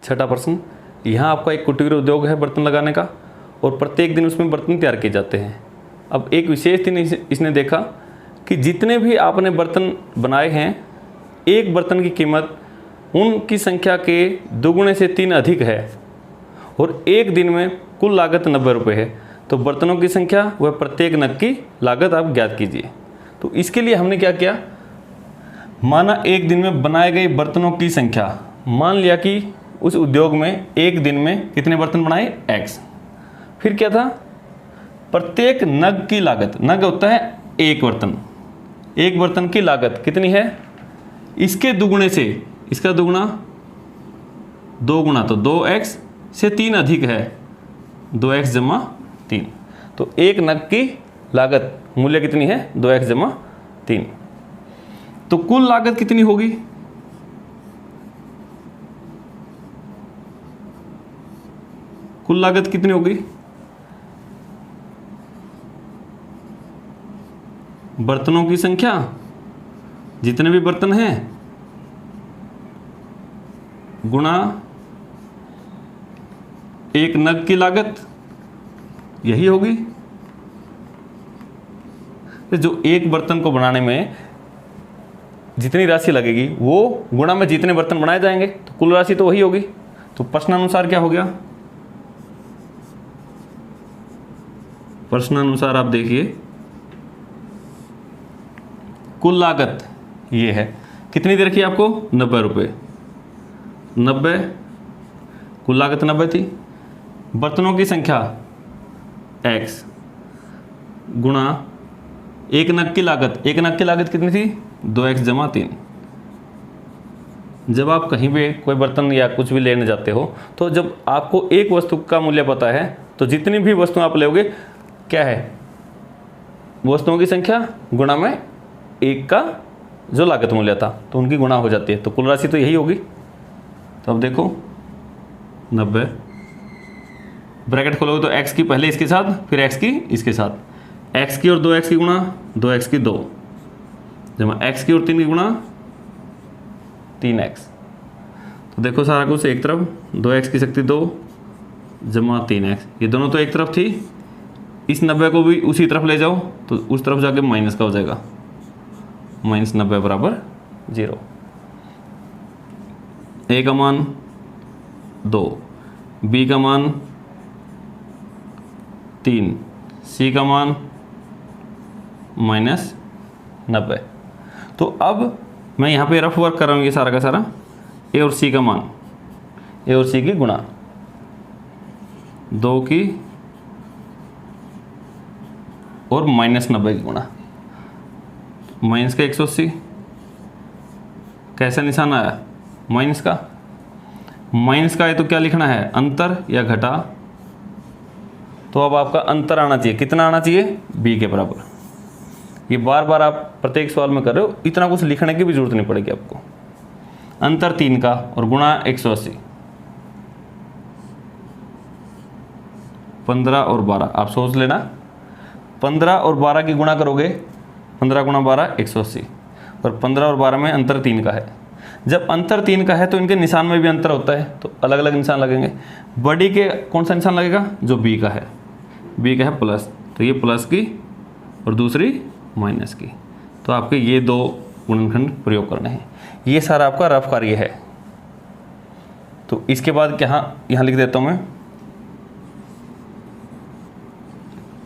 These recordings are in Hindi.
छठा प्रश्न, यहाँ आपका एक कुटीर उद्योग है बर्तन लगाने का और प्रत्येक दिन उसमें बर्तन तैयार किए जाते हैं। अब एक विशेष दिन इसने देखा कि जितने भी आपने बर्तन बनाए हैं, एक बर्तन की कीमत उनकी संख्या के दोगुने से 3 अधिक है और एक दिन में कुल लागत 90 रुपये है। तो बर्तनों की संख्या व प्रत्येक नग की लागत आप ज्ञात कीजिए। तो इसके लिए हमने क्या किया, माना एक दिन में बनाए गए बर्तनों की संख्या, मान लिया कि उस उद्योग में एक दिन में कितने बर्तन बनाए, x। फिर क्या था, प्रत्येक नग की लागत, नग होता है एक बर्तन, एक बर्तन की लागत कितनी है, इसके दुगुने से, इसका दुगुना 2 गुना, तो 2x से 3 अधिक है, 2x जमा 3। तो एक नग की लागत मूल्य कितनी है, 2x जमा 3। तो कुल लागत कितनी होगी, कुल लागत कितनी होगी, बर्तनों की संख्या, जितने भी बर्तन हैं, गुणा एक नग की लागत, यही होगी। तो जो एक बर्तन को बनाने में जितनी राशि लगेगी वो गुणा में जितने बर्तन बनाए जाएंगे, तो कुल राशि तो वही होगी। तो प्रश्नानुसार क्या हो गया, प्रश्नानुसार आप देखिए, कुल लागत ये है, कितनी दे रखी है आपको, 90 रुपये, 90, कुल लागत 90 थी। बर्तनों की संख्या x गुणा एक नग की लागत, एक नग की लागत कितनी थी, 2x जमा 3। जब आप कहीं भी कोई बर्तन या कुछ भी लेने जाते हो, तो जब आपको एक वस्तु का मूल्य पता है, तो जितनी भी वस्तु आप लोगे क्या है, वस्तुओं की संख्या गुणा में एक का जो लागत मूल्य था, तो उनकी गुणा हो जाती है। तो कुल राशि तो यही होगी। तो अब देखो 90, ब्रैकेट खोलोगे तो x की पहले इसके साथ, फिर x की इसके साथ, x की और 2x की गुणा 2x की 2 जमा x की और 3 की गुणा 3x। तो देखो सारा कुछ एक तरफ, 2x की शक्ति 2 जमा 3x, ये दोनों तो एक तरफ थी, इस 90 को भी उसी तरफ ले जाओ तो उस तरफ जाके माइनस का हो जाएगा, -90 बराबर 0। a का मान 2, b का मान 3, c का मान -90। तो अब मैं यहाँ पे रफ वर्क कर रहा हूँ, ये सारा का सारा a और c का मान, a और c की गुणा 2 की और -90 की गुणा, माइनस का 180, कैसा निशान आया, माइनस का, माइनस का है तो क्या लिखना है, अंतर या घटा। तो अब आपका अंतर आना चाहिए, कितना आना चाहिए, b के बराबर। ये बार बार आप प्रत्येक सवाल में कर रहे हो, इतना कुछ लिखने की भी जरूरत नहीं पड़ेगी आपको। अंतर 3 का और गुणा 180, 15 और 12, आप सोच लेना, 15 और 12 की गुणा करोगे, 15 गुणा 12 180, और 15 और 12 में अंतर 3 का है। जब अंतर 3 का है तो इनके निशान में भी अंतर होता है, तो अलग अलग निशान लगेंगे। बड़ी के कौन सा निशान लगेगा, जो b का है, b का है प्लस, तो ये प्लस की और दूसरी माइनस की। तो आपके ये 2 गुणनखंड प्रयोग करने हैं। ये सारा आपका रफ कार्य है। तो इसके बाद क्या, यहाँ लिख देता हूँ मैं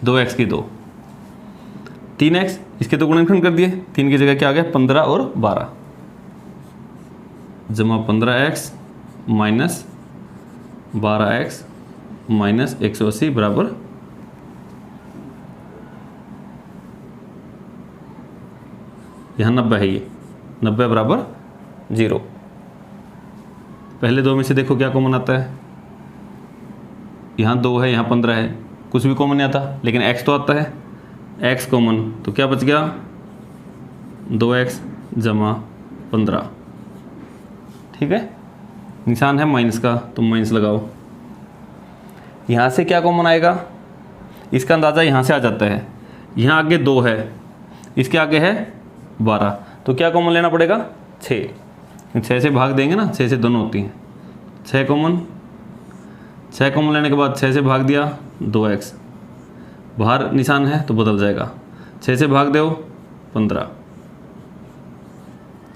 2x की 2, 3x, इसके तो गुणनखंड कर दिए, 3 की जगह क्या आ गया, 15 और 12 जमा 15x माइनस 12x माइनस 180 बराबर, यहाँ 90 है, ये 90 बराबर 0। पहले 2 में से देखो क्या कॉमन आता है, यहाँ 2 है, यहाँ 15 है, कुछ भी कॉमन नहीं आता, लेकिन x तो आता है, x कॉमन, तो क्या बच गया, 2x जमा 15। ठीक है, निशान है माइनस का तो माइनस लगाओ। यहाँ से क्या कॉमन आएगा, इसका अंदाज़ा यहाँ से आ जाता है, यहाँ आगे 2 है, इसके आगे है 12, तो क्या कॉमन लेना पड़ेगा, 6। 6 से भाग देंगे ना, 6 से दोनों होती हैं, 6 कॉमन, 6 कॉमन लेने के बाद 6 से भाग दिया 2x, बाहर निशान है तो बदल जाएगा, 6 से भाग दो 15।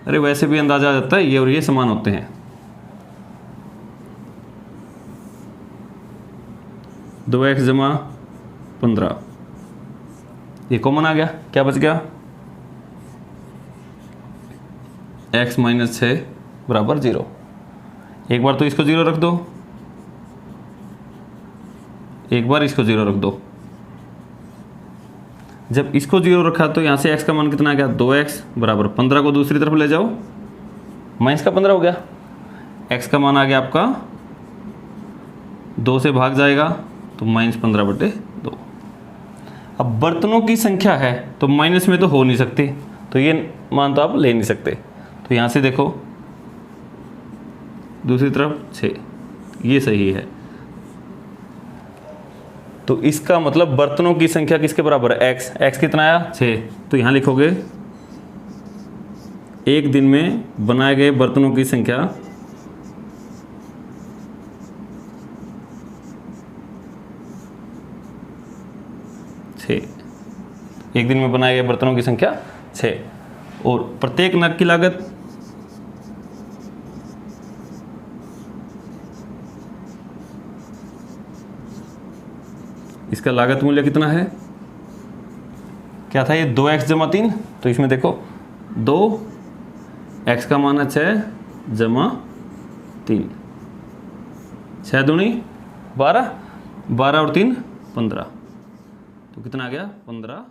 अरे वैसे भी अंदाजा आ जाता है ये और ये समान होते हैं। 2x जमा 15, ये कॉमन आ गया, क्या बच गया, x माइनस 6 बराबर 0। एक बार तो इसको 0 रख दो, एक बार इसको 0 रख दो। जब इसको 0 रखा तो यहाँ से x का मान कितना आ गया, 2x बराबर 15 को दूसरी तरफ ले जाओ, माइनस का 15 हो गया, x का मान आ गया आपका 2 से भाग जाएगा तो -15/2। अब बर्तनों की संख्या है तो माइनस में तो हो नहीं सकती, तो ये मान तो आप ले नहीं सकते। तो यहाँ से देखो दूसरी तरफ 6, ये सही है। तो इसका मतलब बर्तनों की संख्या किसके बराबर है, x कितना आया 6। तो यहाँ लिखोगे एक दिन में बनाए गए बर्तनों की संख्या एक दिन में बनाए गए बर्तनों की संख्या 6, और प्रत्येक नग की लागत इसका लागत मूल्य कितना है, क्या था ये 2x जमा 3, तो इसमें देखो 2x का मान है 6 जमा 3, 6 दूनी 12, 12 और 3 15, तो कितना आ गया 15।